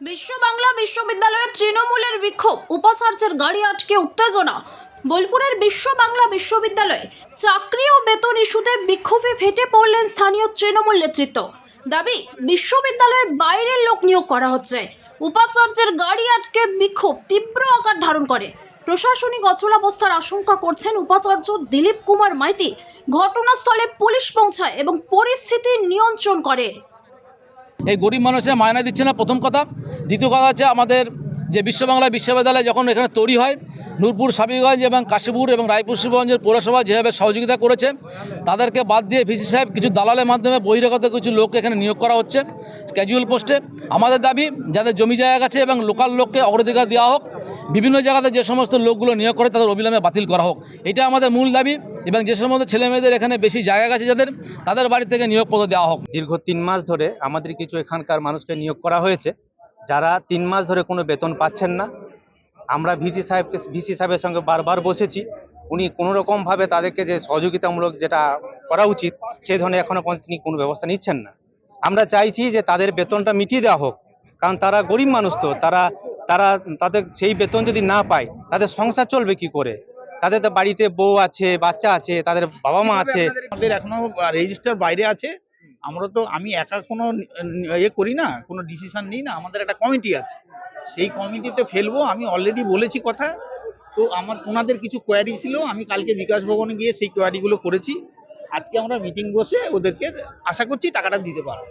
বিশ্ব বাংলা বিশ্ববিদ্যালয়ে তৃণমূলের বিক্ষোভ, উপাচার্যের গাড়ি আটকে উত্তেজনা। বোলপুরের বিশ্ব বাংলা বিশ্ববিদ্যালয়ে চাকরি ও বেতন ইস্যুতে বিক্ষোভে ফেটে পড়লেন স্থানীয় তৃণমূল নেতৃত্ব। দাবি, বিশ্ববিদ্যালয়ের বাইরের লোক নিয়োগ করা হচ্ছে। উপাচার্যের গাড়ি আটকে বিক্ষোভ তীব্র আকার ধারণ করে। প্রশাসনিক অচলাবস্থার আশঙ্কা করছেন উপাচার্য দিলীপ কুমার মাইতি। ঘটনাস্থলে পুলিশ পৌঁছায় এবং পরিস্থিতি নিয়ন্ত্রণ করে। এই গরিব মানুষের মায়না দিচ্ছে না, প্রথম কথা। দ্বিতীয় কথা হচ্ছে, আমাদের যে বিশ্ব বাংলা বিশ্ববিদ্যালয় যখন এখানে তৈরি হয়, নূরপুর, সাবিগঞ্জ এবং কাশীপুর এবং রায়পুরগঞ্জের পৌরসভা যেভাবে সহযোগিতা করেছে, তাদেরকে বাদ দিয়ে ভিসি সাহেব কিছু দালালের মাধ্যমে বহিরাগত কিছু লোককে এখানে নিয়োগ করা হচ্ছে ক্যাজুয়াল পোস্টে। আমাদের দাবি, যাদের জমি জায়গা আছে এবং লোকাল লোককে অগ্রাধিকার দেওয়া হোক। বিভিন্ন জায়গাতে যে সমস্ত লোকগুলো নিয়োগ করে তাদের অবিলম্বে বাতিল করা হোক, এটা আমাদের মূল দাবি। এবং যে সমস্ত ছেলেমেয়েদের এখানে বেশি জায়গা আছে তাদের বাড়ি থেকে নিয়োগপত্র দেওয়া হোক। দীর্ঘ 3 মাস ধরে আমাদের কিছু এখানকার মানুষকে নিয়োগ করা হয়েছে, যারা 3 মাস ধরে কোনো বেতন পাচ্ছেন না। আমরা ভিসি সাহেবের সঙ্গে বারবার বসেছি, উনি কোনো রকমভাবে তাদেরকে যে সহযোগিতামূলক যেটা করা উচিত সে ধরনের এখনো পর্যন্ত তিনি কোনো ব্যবস্থা নিচ্ছেন না। আমরা চাইছি যে তাদের বেতনটা মিটিয়ে দেওয়া হোক, কারণ তারা গরিব মানুষ, তো তাদের সেই বেতন যদি না পায় তাদের সংসার চলবে কি করে? তাদের তো বাড়িতে বউ আছে, বাচ্চা আছে, তাদের বাবা মা আছে। আমাদের এখনো রেজিস্টার বাইরে আছে। আমি একা কোনো করি না, কোনো ডিসিশন নিই না। আমাদের একটা কমিটি আছে, সেই কমিটিতে ফেলবো। আমি অলরেডি বলেছি কথা। তো ওনাদের কিছু কোয়ারি ছিল, আমি কালকে বিকাশ ভবনে গিয়ে সেই কোয়ারিগুলো করেছি। আজকে আমরা মিটিং বসে ওদেরকে আশা করছি টাকাটা দিতে পারবো।